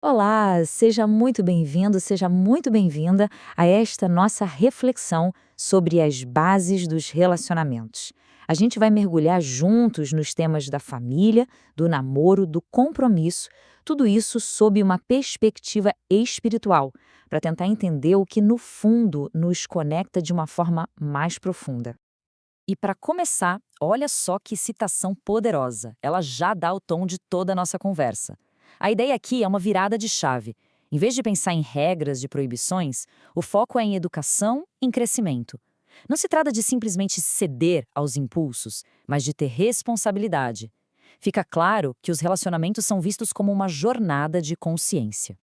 Olá, seja muito bem-vindo, seja muito bem-vinda a esta nossa reflexão sobre as bases dos relacionamentos. A gente vai mergulhar juntos nos temas da família, do namoro, do compromisso, tudo isso sob uma perspectiva espiritual, para tentar entender o que, no fundo, nos conecta de uma forma mais profunda. E para começar, olha só que citação poderosa. Ela já dá o tom de toda a nossa conversa. A ideia aqui é uma virada de chave. Em vez de pensar em regras de proibições, o foco é em educação, em crescimento. Não se trata de simplesmente ceder aos impulsos, mas de ter responsabilidade. Fica claro que os relacionamentos são vistos como uma jornada de consciência.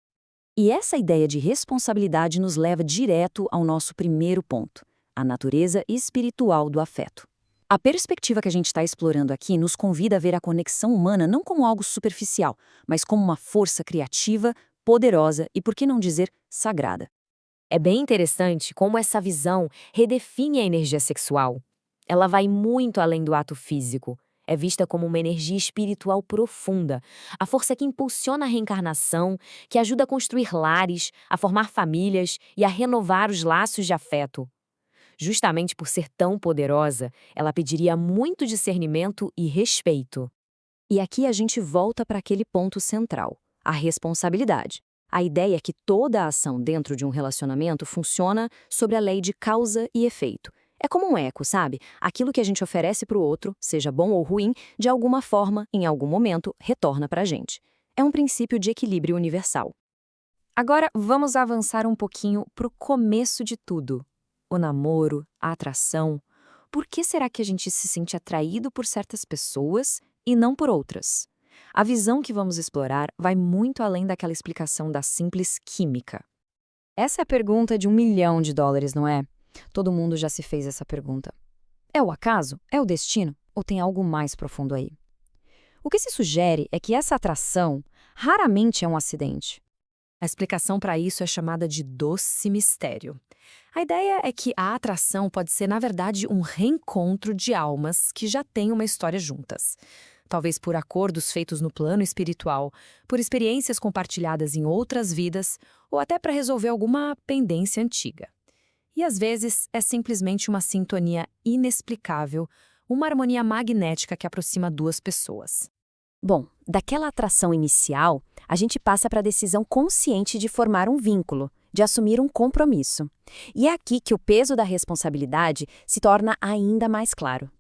E essa ideia de responsabilidade nos leva direto ao nosso primeiro ponto: a natureza espiritual do afeto. A perspectiva que a gente está explorando aqui nos convida a ver a conexão humana não como algo superficial, mas como uma força criativa, poderosa e, por que não dizer, sagrada. É bem interessante como essa visão redefine a energia sexual. Ela vai muito além do ato físico. É vista como uma energia espiritual profunda, a força que impulsiona a reencarnação, que ajuda a construir lares, a formar famílias e a renovar os laços de afeto. Justamente por ser tão poderosa, ela pediria muito discernimento e respeito. E aqui a gente volta para aquele ponto central, a responsabilidade. A ideia é que toda a ação dentro de um relacionamento funciona sobre a lei de causa e efeito. É como um eco, sabe? Aquilo que a gente oferece para o outro, seja bom ou ruim, de alguma forma, em algum momento, retorna para a gente. É um princípio de equilíbrio universal. Agora, vamos avançar um pouquinho para o começo de tudo. O namoro, a atração. Por que será que a gente se sente atraído por certas pessoas e não por outras? A visão que vamos explorar vai muito além daquela explicação da simples química. Essa é a pergunta de US$ 1 milhão, não é? Todo mundo já se fez essa pergunta. É o acaso? É o destino? Ou tem algo mais profundo aí? O que se sugere é que essa atração raramente é um acidente. A explicação para isso é chamada de doce mistério. A ideia é que a atração pode ser, na verdade, um reencontro de almas que já têm uma história juntas. Talvez por acordos feitos no plano espiritual, por experiências compartilhadas em outras vidas, ou até para resolver alguma pendência antiga. E às vezes é simplesmente uma sintonia inexplicável, uma harmonia magnética que aproxima duas pessoas. Bom, daquela atração inicial, a gente passa para a decisão consciente de formar um vínculo, de assumir um compromisso. E é aqui que o peso da responsabilidade se torna ainda mais claro.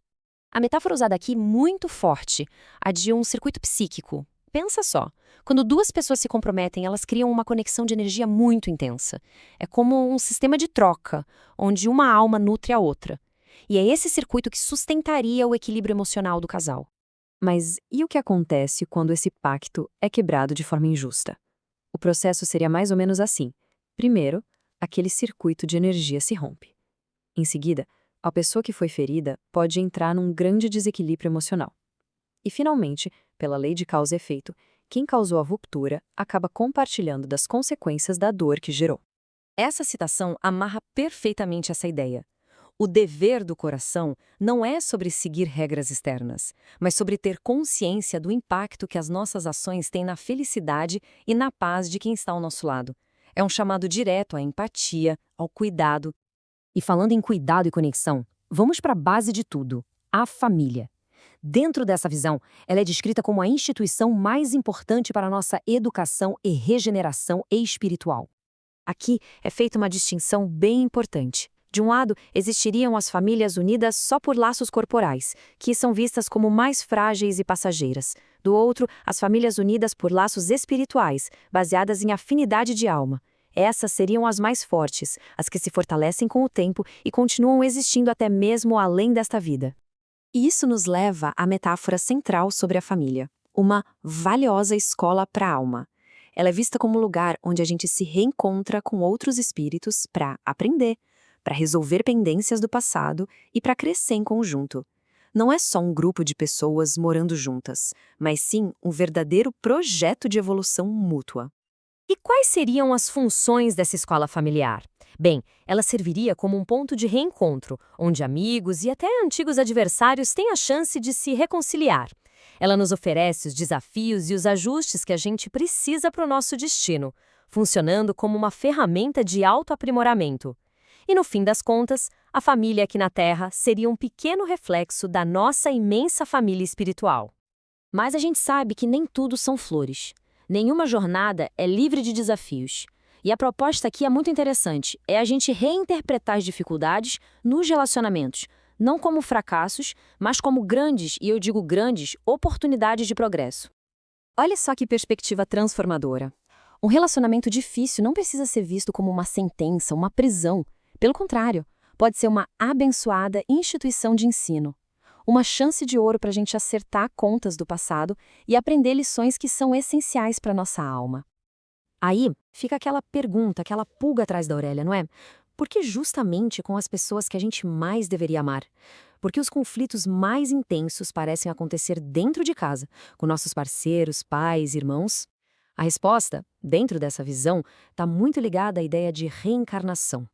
A metáfora usada aqui é muito forte, a de um circuito psíquico. Pensa só, quando duas pessoas se comprometem, elas criam uma conexão de energia muito intensa. É como um sistema de troca, onde uma alma nutre a outra. E é esse circuito que sustentaria o equilíbrio emocional do casal. Mas e o que acontece quando esse pacto é quebrado de forma injusta? O processo seria mais ou menos assim. Primeiro, aquele circuito de energia se rompe. Em seguida, a pessoa que foi ferida pode entrar num grande desequilíbrio emocional. E, finalmente, pela lei de causa e efeito, quem causou a ruptura acaba compartilhando das consequências da dor que gerou. Essa citação amarra perfeitamente essa ideia. O dever do coração não é sobre seguir regras externas, mas sobre ter consciência do impacto que as nossas ações têm na felicidade e na paz de quem está ao nosso lado. É um chamado direto à empatia, ao cuidado. E falando em cuidado e conexão, vamos para a base de tudo, a família. Dentro dessa visão, ela é descrita como a instituição mais importante para a nossa educação e regeneração espiritual. Aqui é feita uma distinção bem importante. De um lado, existiriam as famílias unidas só por laços corporais, que são vistas como mais frágeis e passageiras. Do outro, as famílias unidas por laços espirituais, baseadas em afinidade de alma. Essas seriam as mais fortes, as que se fortalecem com o tempo e continuam existindo até mesmo além desta vida. E isso nos leva à metáfora central sobre a família, uma valiosa escola para a alma. Ela é vista como um lugar onde a gente se reencontra com outros espíritos para aprender, para resolver pendências do passado e para crescer em conjunto. Não é só um grupo de pessoas morando juntas, mas sim um verdadeiro projeto de evolução mútua. E quais seriam as funções dessa escola familiar? Bem, ela serviria como um ponto de reencontro, onde amigos e até antigos adversários têm a chance de se reconciliar. Ela nos oferece os desafios e os ajustes que a gente precisa para o nosso destino, funcionando como uma ferramenta de autoaprimoramento. E no fim das contas, a família aqui na Terra seria um pequeno reflexo da nossa imensa família espiritual. Mas a gente sabe que nem tudo são flores. Nenhuma jornada é livre de desafios. E a proposta aqui é muito interessante, é a gente reinterpretar as dificuldades nos relacionamentos, não como fracassos, mas como grandes, e eu digo grandes, oportunidades de progresso. Olha só que perspectiva transformadora. Um relacionamento difícil não precisa ser visto como uma sentença, uma prisão. Pelo contrário, pode ser uma abençoada instituição de ensino. Uma chance de ouro para a gente acertar contas do passado e aprender lições que são essenciais para a nossa alma. Aí fica aquela pergunta, aquela pulga atrás da orelha, não é? Por que justamente com as pessoas que a gente mais deveria amar? Porque os conflitos mais intensos parecem acontecer dentro de casa, com nossos parceiros, pais, irmãos? A resposta, dentro dessa visão, está muito ligada à ideia de reencarnação.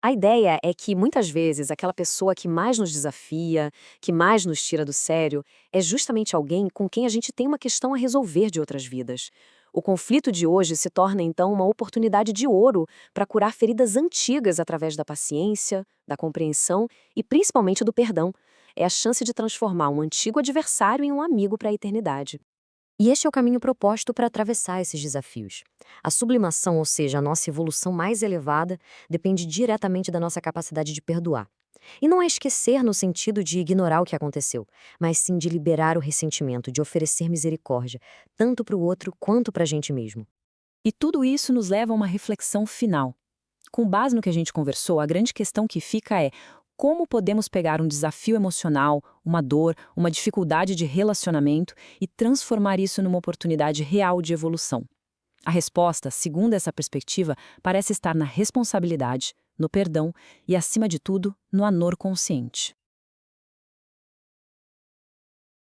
A ideia é que, muitas vezes, aquela pessoa que mais nos desafia, que mais nos tira do sério, é justamente alguém com quem a gente tem uma questão a resolver de outras vidas. O conflito de hoje se torna, então, uma oportunidade de ouro para curar feridas antigas através da paciência, da compreensão e, principalmente, do perdão. É a chance de transformar um antigo adversário em um amigo para a eternidade. E este é o caminho proposto para atravessar esses desafios. A sublimação, ou seja, a nossa evolução mais elevada, depende diretamente da nossa capacidade de perdoar. E não é esquecer no sentido de ignorar o que aconteceu, mas sim de liberar o ressentimento, de oferecer misericórdia, tanto para o outro quanto para a gente mesmo. E tudo isso nos leva a uma reflexão final. Com base no que a gente conversou, a grande questão que fica é: como podemos pegar um desafio emocional, uma dor, uma dificuldade de relacionamento e transformar isso numa oportunidade real de evolução? A resposta, segundo essa perspectiva, parece estar na responsabilidade, no perdão e, acima de tudo, no amor consciente.